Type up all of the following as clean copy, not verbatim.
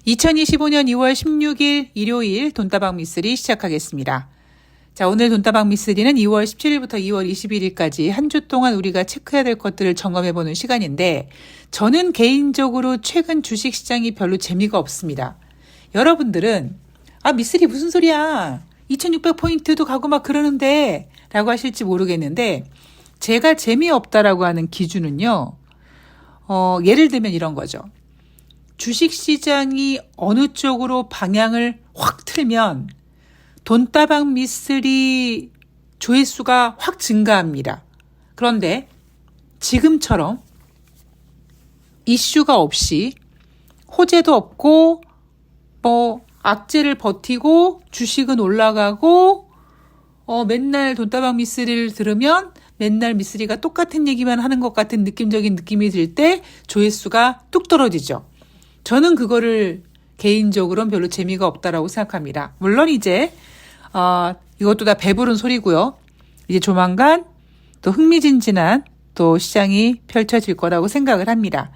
2025년 2월 16일 일요일 돈다방 미쓰리 시작하겠습니다. 자, 오늘 돈다방 미쓰리는 2월 17일부터 2월 21일까지 한 주 동안 우리가 체크해야 될 것들을 점검해보는 시간인데, 저는 개인적으로 최근 주식시장이 별로 재미가 없습니다. 여러분들은 미쓰리 무슨 소리야, 2600포인트도 가고 막 그러는데 라고 하실지 모르겠는데, 제가 재미없다라고 하는 기준은요, 예를 들면 이런 거죠. 주식시장이 어느 쪽으로 방향을 확 틀면 돈다방 미쓰리 조회수가 확 증가합니다. 그런데 지금처럼 이슈가 없이 호재도 없고 악재를 버티고 주식은 올라가고 맨날 돈다방 미쓰리를 들으면 맨날 미쓰리가 똑같은 얘기만 하는 것 같은 느낌적인 느낌이 들 때 조회수가 뚝 떨어지죠. 저는 그거를 개인적으로는 별로 재미가 없다라고 생각합니다. 물론 이제 이것도 다 배부른 소리고요. 이제 조만간 또 흥미진진한 또 시장이 펼쳐질 거라고 생각을 합니다.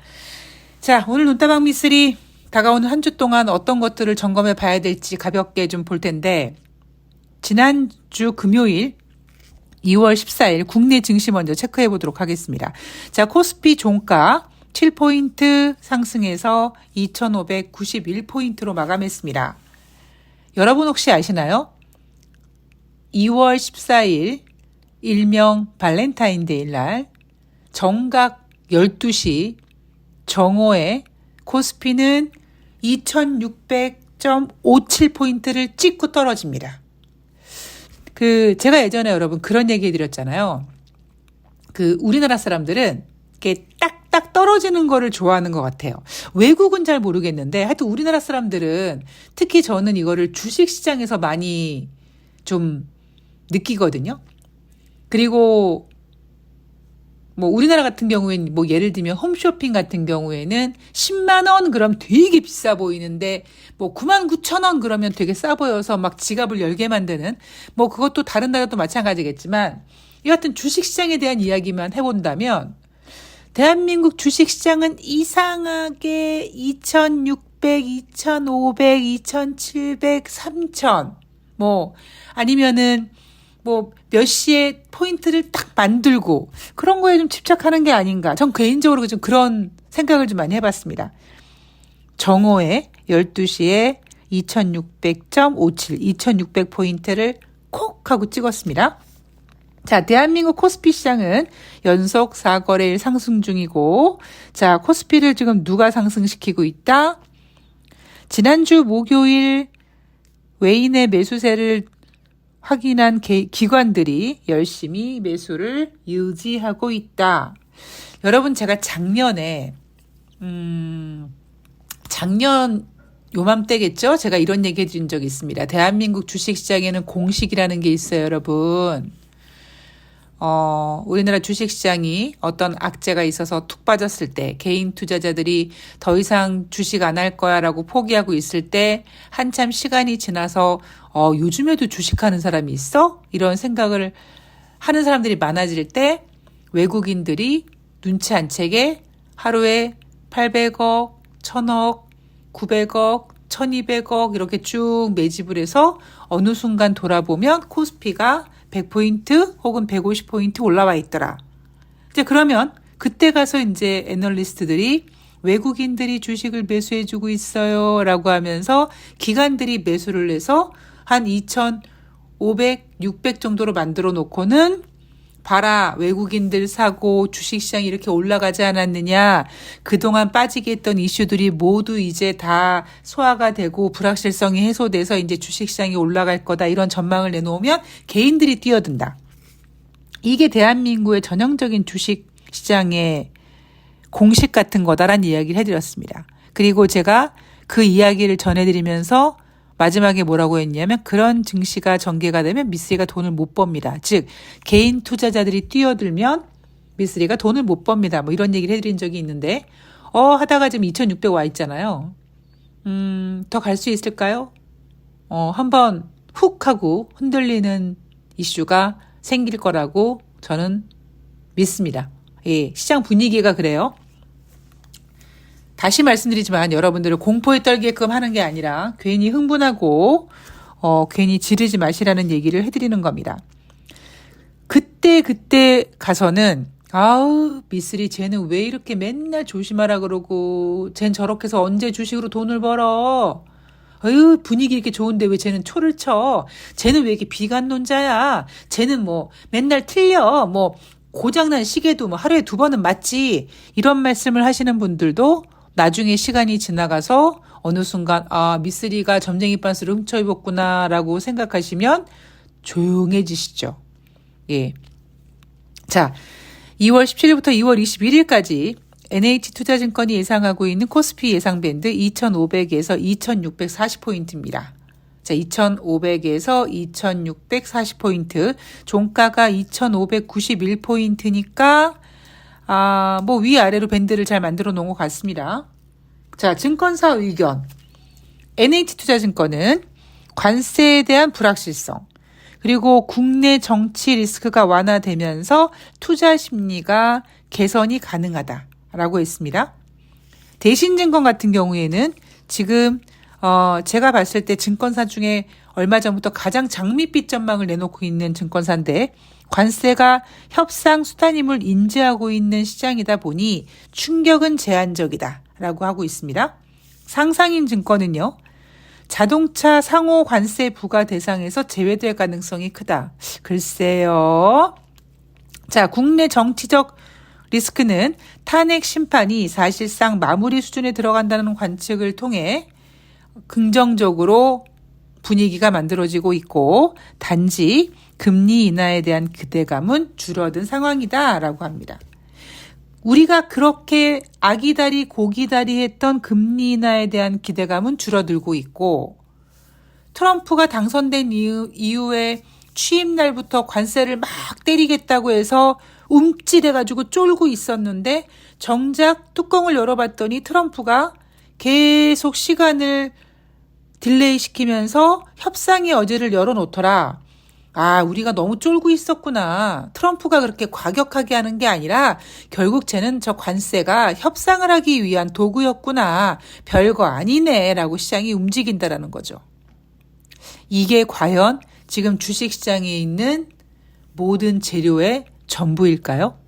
자, 오늘 돈다방 미쓰리 다가오는 한 주 동안 어떤 것들을 점검해 봐야 될지 가볍게 좀 볼 텐데, 지난주 금요일 2월 14일 국내 증시 먼저 체크해 보도록 하겠습니다. 자, 코스피 종가 7포인트 상승해서 2591포인트로 마감했습니다. 여러분 혹시 아시나요? 2월 14일 일명 발렌타인데이 날 정각 12시 정오에 코스피는 2600.57포인트를 찍고 떨어집니다. 제가 예전에 여러분 그런 얘기 해드렸잖아요. 우리나라 사람들은 이렇게 딱딱 떨어지는 거를 좋아하는 것 같아요. 외국은 잘 모르겠는데 하여튼 우리나라 사람들은, 특히 저는 이거를 주식시장에서 많이 좀 느끼거든요. 그리고 우리나라 같은 경우에는 예를 들면 홈쇼핑 같은 경우에는 10만 원 그럼 되게 비싸 보이는데 99,000원 그러면 되게 싸 보여서 막 지갑을 열게 만드는, 그것도 다른 나라도 마찬가지겠지만, 여하튼 주식시장에 대한 이야기만 해본다면 대한민국 주식시장은 이상하게 2600, 2500, 2700, 3000 아니면은 몇 시에 포인트를 딱 만들고 그런 거에 좀 집착하는 게 아닌가. 전 개인적으로 좀 그런 생각을 좀 많이 해봤습니다. 정오에 12시에 2600.57, 2600포인트를 콕 하고 찍었습니다. 자, 대한민국 코스피 시장은 연속 4거래일 상승 중이고, 자, 코스피를 지금 누가 상승시키고 있다? 지난주 목요일 외인의 매수세를 확인한 기관들이 열심히 매수를 유지하고 있다. 여러분, 제가 작년 요맘때겠죠? 제가 이런 얘기 해드린 적이 있습니다. 대한민국 주식시장에는 공식이라는 게 있어요, 여러분. 우리나라 주식시장이 어떤 악재가 있어서 툭 빠졌을 때, 개인 투자자들이 더 이상 주식 안 할 거야 라고 포기하고 있을 때, 한참 시간이 지나서 요즘에도 주식하는 사람이 있어? 이런 생각을 하는 사람들이 많아질 때, 외국인들이 눈치 안 채게 하루에 800억, 1000억, 900억, 1200억 이렇게 쭉 매집을 해서 어느 순간 돌아보면 코스피가 100포인트 혹은 150포인트 올라와 있더라. 이제 그러면 그때 가서 이제 애널리스트들이 외국인들이 주식을 매수해주고 있어요 라고 하면서 기관들이 매수를 해서 한 2500, 600 정도로 만들어 놓고는, 봐라, 외국인들 사고 주식시장이 이렇게 올라가지 않았느냐, 그동안 빠지게 했던 이슈들이 모두 이제 다 소화가 되고 불확실성이 해소돼서 이제 주식시장이 올라갈 거다, 이런 전망을 내놓으면 개인들이 뛰어든다. 이게 대한민국의 전형적인 주식시장의 공식 같은 거다라는 이야기를 해드렸습니다. 그리고 제가 그 이야기를 전해드리면서 마지막에 뭐라고 했냐면, 그런 증시가 전개가 되면 미쓰리가 돈을 못 법니다. 즉, 개인 투자자들이 뛰어들면 미쓰리가 돈을 못 법니다. 이런 얘기를 해드린 적이 있는데, 하다가 지금 2600 와 있잖아요. 더 갈 수 있을까요? 한번 훅 하고 흔들리는 이슈가 생길 거라고 저는 믿습니다. 예, 시장 분위기가 그래요. 다시 말씀드리지만 여러분들을 공포에 떨게끔 하는 게 아니라 괜히 흥분하고 괜히 지르지 마시라는 얘기를 해드리는 겁니다. 그때 가서는 아우 미쓰리 쟤는 왜 이렇게 맨날 조심하라 그러고 쟨 저렇게 해서 언제 주식으로 돈을 벌어. 어휴 분위기 이렇게 좋은데 왜 쟤는 초를 쳐. 쟤는 왜 이렇게 비관론자야. 쟤는 뭐 맨날 틀려. 뭐 고장난 시계도 뭐 하루에 2번은 맞지. 이런 말씀을 하시는 분들도 나중에 시간이 지나가서 어느 순간 아 미쓰리가 점쟁이 빤스를 훔쳐 입었구나 라고 생각하시면 조용해지시죠. 예. 자 2월 17일부터 2월 21일까지 NH투자증권이 예상하고 있는 코스피 예상밴드 2,500에서 2,640포인트입니다. 자, 2,500에서 2,640포인트, 종가가 2,591포인트니까 뭐 위아래로 밴드를 잘 만들어 놓은 것 같습니다. 자, 증권사 의견. NH투자증권은 관세에 대한 불확실성, 그리고 국내 정치 리스크가 완화되면서 투자 심리가 개선이 가능하다라고 했습니다. 대신증권 같은 경우에는 지금 제가 봤을 때 증권사 중에 얼마 전부터 가장 장밋빛 전망을 내놓고 있는 증권사인데 관세가 협상 수단임을 인지하고 있는 시장이다 보니 충격은 제한적이다라고 하고 있습니다. 상상인 증권은요. 자동차 상호 관세 부과 대상에서 제외될 가능성이 크다. 글쎄요. 자, 국내 정치적 리스크는 탄핵 심판이 사실상 마무리 수준에 들어간다는 관측을 통해 긍정적으로 분위기가 만들어지고 있고 단지 금리 인하에 대한 기대감은 줄어든 상황이다라고 합니다. 우리가 그렇게 아기다리 고기다리 했던 금리 인하에 대한 기대감은 줄어들고 있고 트럼프가 당선된 이후에 취임 날부터 관세를 막 때리겠다고 해서 움찔해가지고 쫄고 있었는데 정작 뚜껑을 열어봤더니 트럼프가 계속 시간을 딜레이 시키면서 협상의 여지를 열어놓더라. 아, 우리가 너무 쫄고 있었구나. 트럼프가 그렇게 과격하게 하는 게 아니라 결국 쟤는 저 관세가 협상을 하기 위한 도구였구나. 별거 아니네. 라고 시장이 움직인다라는 거죠. 이게 과연 지금 주식시장에 있는 모든 재료의 전부일까요?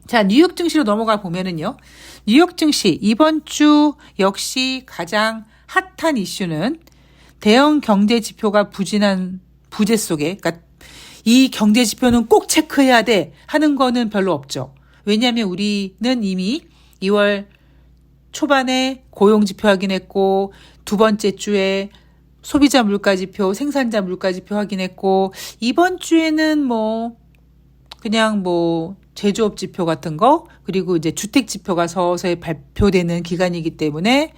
자, 뉴욕 증시로 넘어가 보면은요. 뉴욕 증시 이번 주 역시 가장 핫한 이슈는 대형 경제 지표가 부진한 부재 속에, 그러니까 이 경제 지표는 꼭 체크해야 돼 하는 거는 별로 없죠. 왜냐하면 우리는 이미 2월 초반에 고용 지표 확인했고 두 번째 주에 소비자 물가 지표, 생산자 물가 지표 확인했고 이번 주에는 뭐 그냥 뭐 제조업 지표 같은 거 그리고 이제 주택 지표가 서서히 발표되는 기간이기 때문에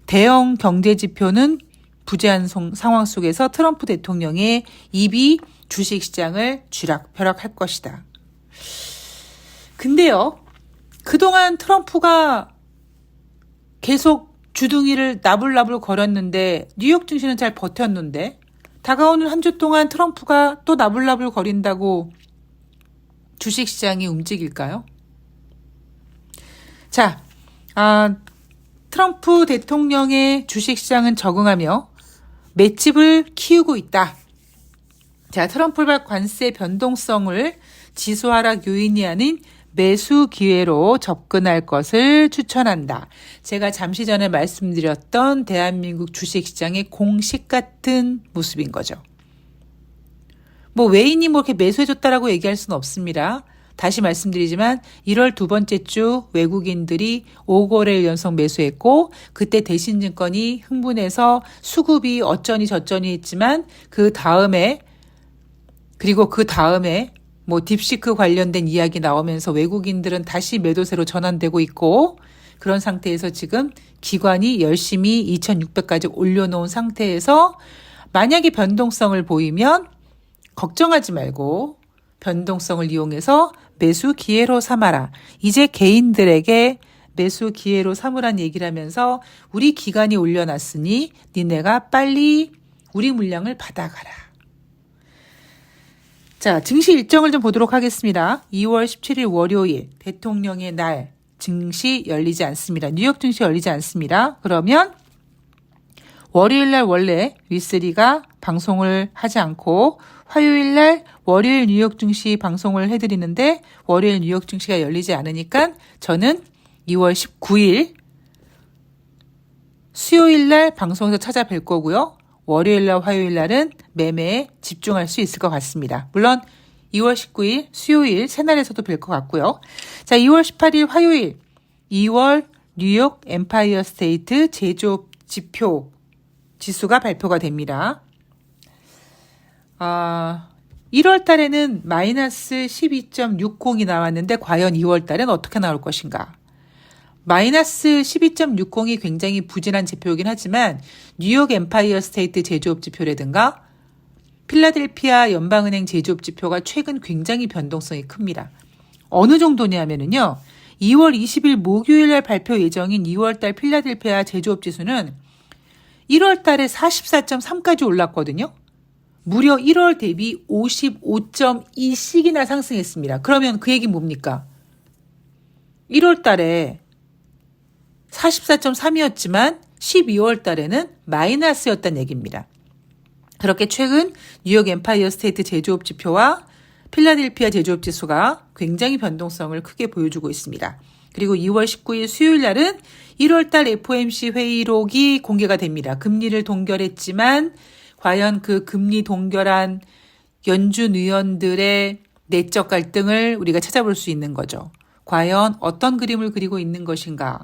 대형 경제 지표는 부재한 상황 속에서 트럼프 대통령의 입이 주식시장을 쥐락펴락할 것이다. 근데요, 그동안 트럼프가 계속 주둥이를 나불나불 거렸는데 뉴욕 증시는 잘 버텼는데 다가오는 한 주 동안 트럼프가 또 나불나불 거린다고 주식시장이 움직일까요? 자, 트럼프 대통령의 주식시장은 적응하며 맷집을 키우고 있다. 자, 트럼프발 관세 변동성을 지수 하락 요인이 아닌 매수 기회로 접근할 것을 추천한다. 제가 잠시 전에 말씀드렸던 대한민국 주식시장의 공식 같은 모습인 거죠. 뭐 외인이 뭐 이렇게 매수해줬다라고 얘기할 수는 없습니다. 다시 말씀드리지만 1월 두 번째 주 외국인들이 5거래일 연속 매수했고 그때 대신증권이 흥분해서 수급이 어쩌니 저쩌니 했지만 그 다음에 뭐 딥시크 관련된 이야기 나오면서 외국인들은 다시 매도세로 전환되고 있고 그런 상태에서 지금 기관이 열심히 2,600까지 올려놓은 상태에서 만약에 변동성을 보이면 걱정하지 말고 변동성을 이용해서 매수 기회로 삼아라. 이제 개인들에게 매수 기회로 삼으란 얘기를 하면서 우리 기관이 올려놨으니 니네가 빨리 우리 물량을 받아가라. 자, 증시 일정을 좀 보도록 하겠습니다. 2월 17일 월요일 대통령의 날 증시 열리지 않습니다. 뉴욕 증시 열리지 않습니다. 그러면 월요일 날 원래 위3가 방송을 하지 않고 화요일 날 월요일 뉴욕 증시 방송을 해드리는데 월요일 뉴욕 증시가 열리지 않으니까 저는 2월 19일 수요일 날 방송에서 찾아뵐 거고요. 월요일 날 화요일 날은 매매에 집중할 수 있을 것 같습니다. 물론 2월 19일 수요일 새 날에서도 뵐 것 같고요. 자, 2월 18일 화요일 2월 뉴욕 엠파이어 스테이트 제조업 지표 지수가 발표가 됩니다. 1월 달에는 마이너스 12.60이 나왔는데 과연 2월 달은 어떻게 나올 것인가? 마이너스 12.60이 굉장히 부진한 지표이긴 하지만 뉴욕 엠파이어 스테이트 제조업 지표라든가 필라델피아 연방은행 제조업 지표가 최근 굉장히 변동성이 큽니다. 어느 정도냐면요. 2월 20일 목요일 날 발표 예정인 2월 달 필라델피아 제조업 지수는 1월 달에 44.3까지 올랐거든요. 무려 1월 대비 55.2씩이나 상승했습니다. 그러면 그 얘기는 뭡니까? 1월 달에 44.3이었지만 12월 달에는 마이너스였다는 얘기입니다. 그렇게 최근 뉴욕 엠파이어 스테이트 제조업 지표와 필라델피아 제조업 지수가 굉장히 변동성을 크게 보여주고 있습니다. 그리고 2월 19일 수요일 날은 1월 달 FOMC 회의록이 공개가 됩니다. 금리를 동결했지만 과연 그 금리 동결한 연준 의원들의 내적 갈등을 우리가 찾아볼 수 있는 거죠. 과연 어떤 그림을 그리고 있는 것인가?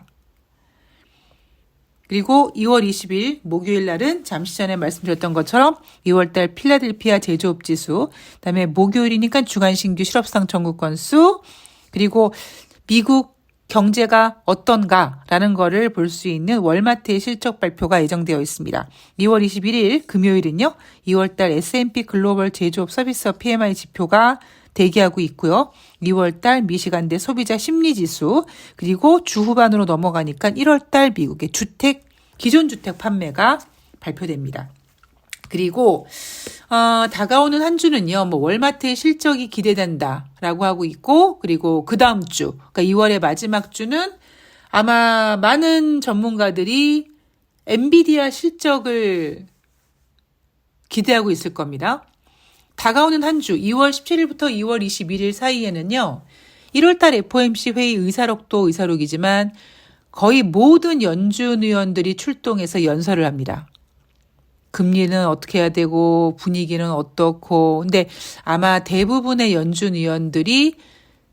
그리고 2월 20일 목요일 날은 잠시 전에 말씀드렸던 것처럼 2월 달 필라델피아 제조업 지수, 그다음에 목요일이니까 주간 신규 실업상 청구 건수, 그리고 미국 경제가 어떤가라는 거를 볼 수 있는 월마트의 실적 발표가 예정되어 있습니다. 2월 21일 금요일은요. 2월 달 S&P 글로벌 제조업 서비스업 PMI 지표가 대기하고 있고요. 2월 달 미시간대 소비자 심리지수, 그리고 주 후반으로 넘어가니까 1월 달 미국의 기존 주택 판매가 발표됩니다. 그리고 다가오는 한 주는요. 월마트의 실적이 기대된다라고 하고 있고, 그리고 그 다음 주, 그러니까 2월의 마지막 주는 아마 많은 전문가들이 엔비디아 실적을 기대하고 있을 겁니다. 다가오는 한 주, 2월 17일부터 2월 21일 사이에는요. 1월 달 FOMC 회의 의사록이지만 거의 모든 연준 의원들이 출동해서 연설을 합니다. 금리는 어떻게 해야 되고 분위기는 어떻고. 근데 아마 대부분의 연준 의원들이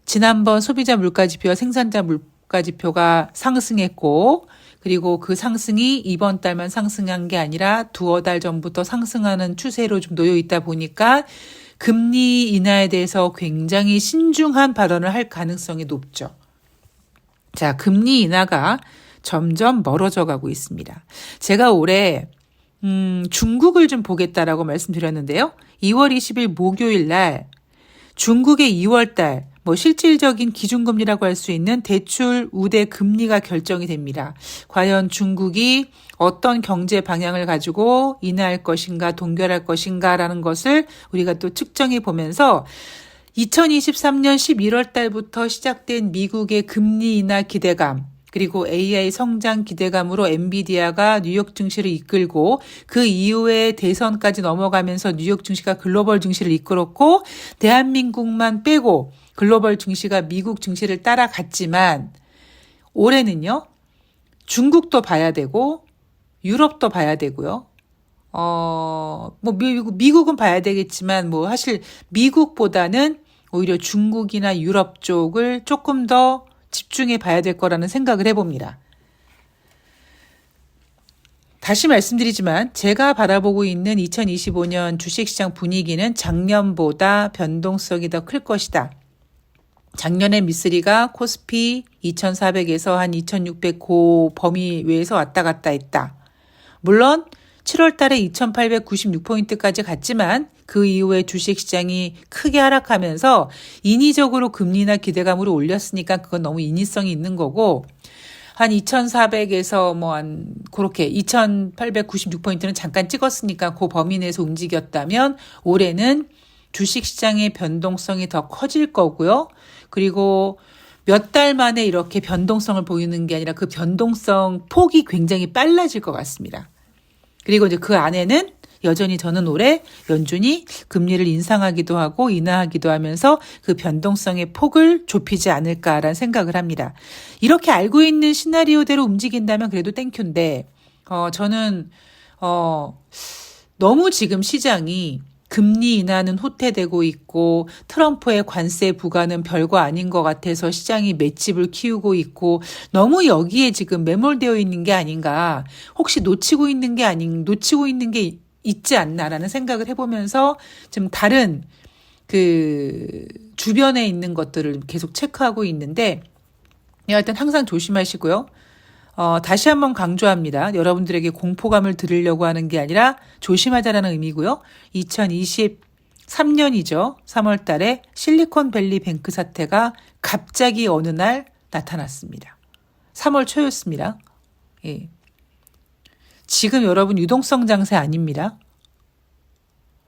지난번 소비자 물가지표와 생산자 물가지표가 상승했고, 그리고 그 상승이 이번 달만 상승한 게 아니라 두어 달 전부터 상승하는 추세로 좀 놓여 있다 보니까 금리 인하에 대해서 굉장히 신중한 발언을 할 가능성이 높죠. 자, 금리 인하가 점점 멀어져 가고 있습니다. 제가 올해 중국을 좀 보겠다라고 말씀드렸는데요. 2월 20일 목요일 날 중국의 2월 달 실질적인 기준금리라고 할 수 있는 대출 우대 금리가 결정이 됩니다. 과연 중국이 어떤 경제 방향을 가지고 인하할 것인가 동결할 것인가라는 것을 우리가 또 측정해 보면서 2023년 11월 달부터 시작된 미국의 금리 인하 기대감, 그리고 AI 성장 기대감으로 엔비디아가 뉴욕 증시를 이끌고 그 이후에 대선까지 넘어가면서 뉴욕 증시가 글로벌 증시를 이끌었고 대한민국만 빼고 글로벌 증시가 미국 증시를 따라갔지만 올해는요. 중국도 봐야 되고 유럽도 봐야 되고요. 미국은 봐야 되겠지만 사실 미국보다는 오히려 중국이나 유럽 쪽을 조금 더 집중해 봐야 될 거라는 생각을 해봅니다. 다시 말씀드리지만 제가 바라보고 있는 2025년 주식시장 분위기는 작년보다 변동성이 더 클 것이다. 작년에 미쓰리가 코스피 2400에서 한 2600 고 범위 외에서 왔다 갔다 했다. 물론 7월 달에 2896포인트까지 갔지만 그 이후에 주식시장이 크게 하락하면서 인위적으로 금리나 기대감으로 올렸으니까 그건 너무 인위성이 있는 거고 한 2400에서 그렇게 2896포인트는 잠깐 찍었으니까 그 범위 내에서 움직였다면 올해는 주식시장의 변동성이 더 커질 거고요. 그리고 몇 달 만에 이렇게 변동성을 보이는 게 아니라 그 변동성 폭이 굉장히 빨라질 것 같습니다. 그리고 이제 그 안에는 여전히 저는 올해 연준이 금리를 인상하기도 하고 인하하기도 하면서 그 변동성의 폭을 좁히지 않을까라는 생각을 합니다. 이렇게 알고 있는 시나리오대로 움직인다면 그래도 땡큐인데 저는 너무 지금 시장이 금리 인하는 후퇴되고 있고 트럼프의 관세 부과는 별거 아닌 것 같아서 시장이 맷집을 키우고 있고 너무 여기에 지금 매몰되어 있는 게 아닌가, 혹시 놓치고 있는 게 있지 않나라는 생각을 해보면서 좀 다른 그 주변에 있는 것들을 계속 체크하고 있는데, 하여튼 항상 조심하시고요. 다시 한번 강조합니다. 여러분들에게 공포감을 드리려고 하는 게 아니라 조심하자라는 의미고요. 2023년이죠. 3월 달에 실리콘밸리 뱅크 사태가 갑자기 어느 날 나타났습니다. 3월 초였습니다. 예. 지금 여러분 유동성 장세 아닙니다.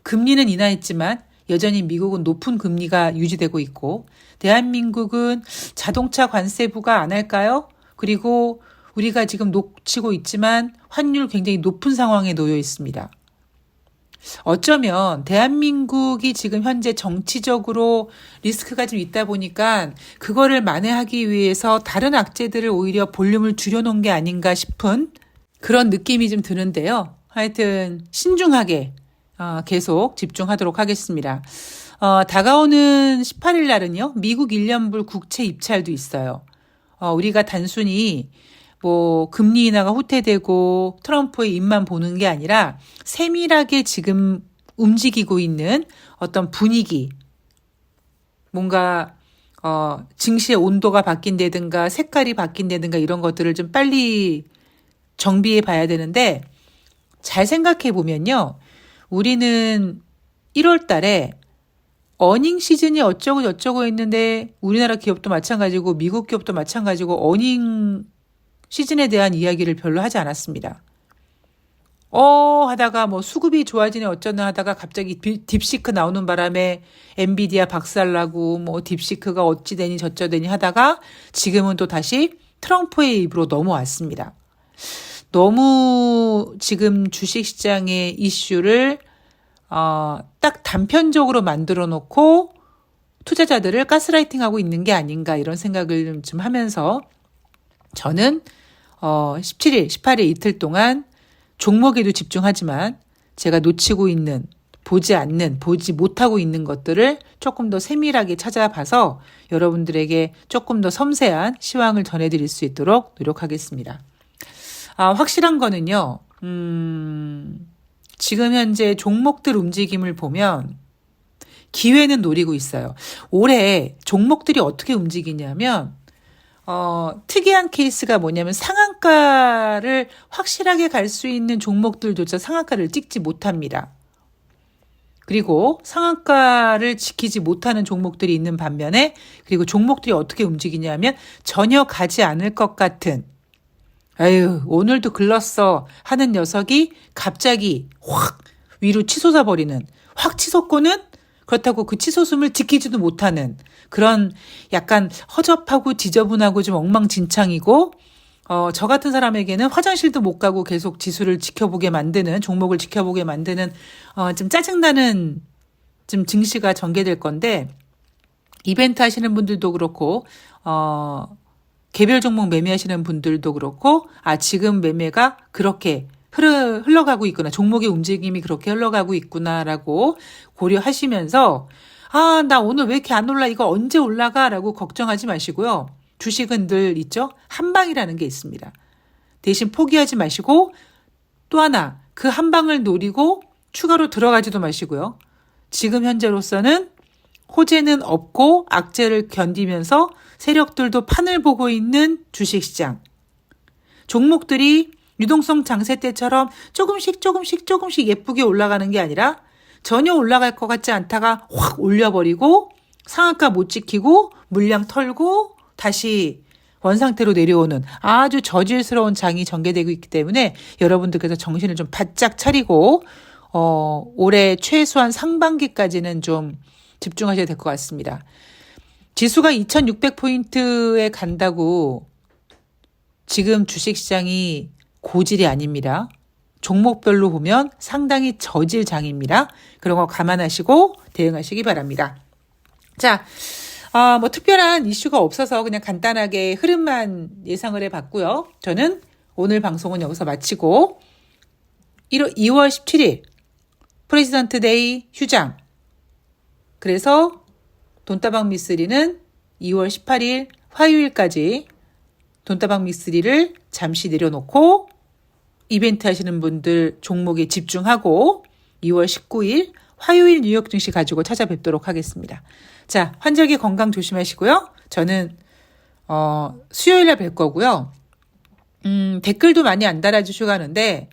금리는 인하했지만 여전히 미국은 높은 금리가 유지되고 있고, 대한민국은 자동차 관세 부과 안 할까요? 그리고 우리가 지금 놓치고 있지만 환율 굉장히 높은 상황에 놓여 있습니다. 어쩌면 대한민국이 지금 현재 정치적으로 리스크가 좀 있다 보니까 그거를 만회하기 위해서 다른 악재들을 오히려 볼륨을 줄여놓은 게 아닌가 싶은 그런 느낌이 좀 드는데요. 하여튼 신중하게 계속 집중하도록 하겠습니다. 다가오는 18일 날은요, 미국 1년불 국채 입찰도 있어요. 우리가 단순히 금리 인하가 후퇴되고 트럼프의 입만 보는 게 아니라 세밀하게 지금 움직이고 있는 어떤 분위기, 뭔가 증시의 온도가 바뀐다든가 색깔이 바뀐다든가 이런 것들을 좀 빨리 정비해 봐야 되는데, 잘 생각해 보면요, 우리는 1월 달에 어닝 시즌이 어쩌고 저쩌고 했는데 우리나라 기업도 마찬가지고 미국 기업도 마찬가지고 어닝 시즌에 대한 이야기를 별로 하지 않았습니다. 하다가 수급이 좋아지네 어쩌나 하다가 갑자기 딥시크 나오는 바람에 엔비디아 박살나고 딥시크가 어찌 되니 저쩌 되니 하다가 지금은 또 다시 트럼프의 입으로 넘어왔습니다. 너무 지금 주식시장의 이슈를 딱 단편적으로 만들어 놓고 투자자들을 가스라이팅하고 있는 게 아닌가, 이런 생각을 좀 하면서 저는 17일, 18일 이틀 동안 종목에도 집중하지만 제가 놓치고 있는, 보지 못하고 있는 것들을 조금 더 세밀하게 찾아봐서 여러분들에게 조금 더 섬세한 시황을 전해드릴 수 있도록 노력하겠습니다. 확실한 거는요, 지금 현재 종목들 움직임을 보면 기회는 노리고 있어요. 올해 종목들이 어떻게 움직이냐면, 특이한 케이스가 뭐냐면 상한가를 확실하게 갈 수 있는 종목들조차 상한가를 찍지 못합니다. 그리고 상한가를 지키지 못하는 종목들이 있는 반면에, 그리고 종목들이 어떻게 움직이냐면 전혀 가지 않을 것 같은, 오늘도 글렀어 하는 녀석이 갑자기 확 위로 치솟아 버리는, 확 치솟고는 그렇다고 그 치솟음을 지키지도 못하는 그런 약간 허접하고 지저분하고 좀 엉망진창이고, 저 같은 사람에게는 화장실도 못 가고 계속 지수를 지켜보게 만드는, 종목을 지켜보게 만드는 좀 짜증나는 좀 증시가 전개될 건데, 이벤트 하시는 분들도 그렇고 개별 종목 매매하시는 분들도 그렇고, 지금 매매가 그렇게 흘러가고 있구나, 종목의 움직임이 그렇게 흘러가고 있구나라고 고려하시면서 나 오늘 왜 이렇게 안 올라, 이거 언제 올라가 라고 걱정하지 마시고요. 주식은 늘 있죠, 한방이라는 게 있습니다. 대신 포기하지 마시고 또 하나, 그 한방을 노리고 추가로 들어가지도 마시고요. 지금 현재로서는 호재는 없고 악재를 견디면서 세력들도 판을 보고 있는 주식시장, 종목들이 유동성 장세 때처럼 조금씩 예쁘게 올라가는 게 아니라 전혀 올라갈 것 같지 않다가 확 올려버리고 상한가 못 지키고 물량 털고 다시 원상태로 내려오는 아주 저질스러운 장이 전개되고 있기 때문에 여러분들께서 정신을 좀 바짝 차리고 올해 최소한 상반기까지는 좀 집중하셔야 될 것 같습니다. 지수가 2600포인트에 간다고 지금 주식시장이 고질이 아닙니다. 종목별로 보면 상당히 저질장입니다. 그런 거 감안하시고 대응하시기 바랍니다. 자, 뭐 특별한 이슈가 없어서 그냥 간단하게 흐름만 예상을 해봤고요. 저는 오늘 방송은 여기서 마치고 2월 17일 프레지던트 데이 휴장. 그래서 돈다방 미쓰리는 2월 18일 화요일까지 돈다방 미쓰리를 잠시 내려놓고 이벤트 하시는 분들 종목에 집중하고 2월 19일 화요일 뉴욕 증시 가지고 찾아뵙도록 하겠습니다. 자, 환절기 건강 조심하시고요. 저는 수요일에 뵐 거고요. 댓글도 많이 안 달아주시고 하는데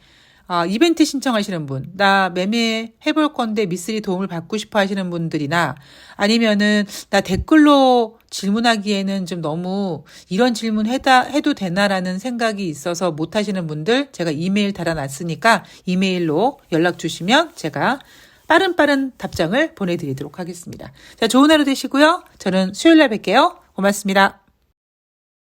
이벤트 신청하시는 분, 나 매매 해볼 건데 미쓰리 도움을 받고 싶어 하시는 분들이나 아니면은 나 댓글로 질문하기에는 좀 너무 이런 질문 해도 되나라는 생각이 있어서 못 하시는 분들 제가 이메일 달아놨으니까 이메일로 연락 주시면 제가 빠른 답장을 보내드리도록 하겠습니다. 자, 좋은 하루 되시고요. 저는 수요일 날 뵐게요. 고맙습니다.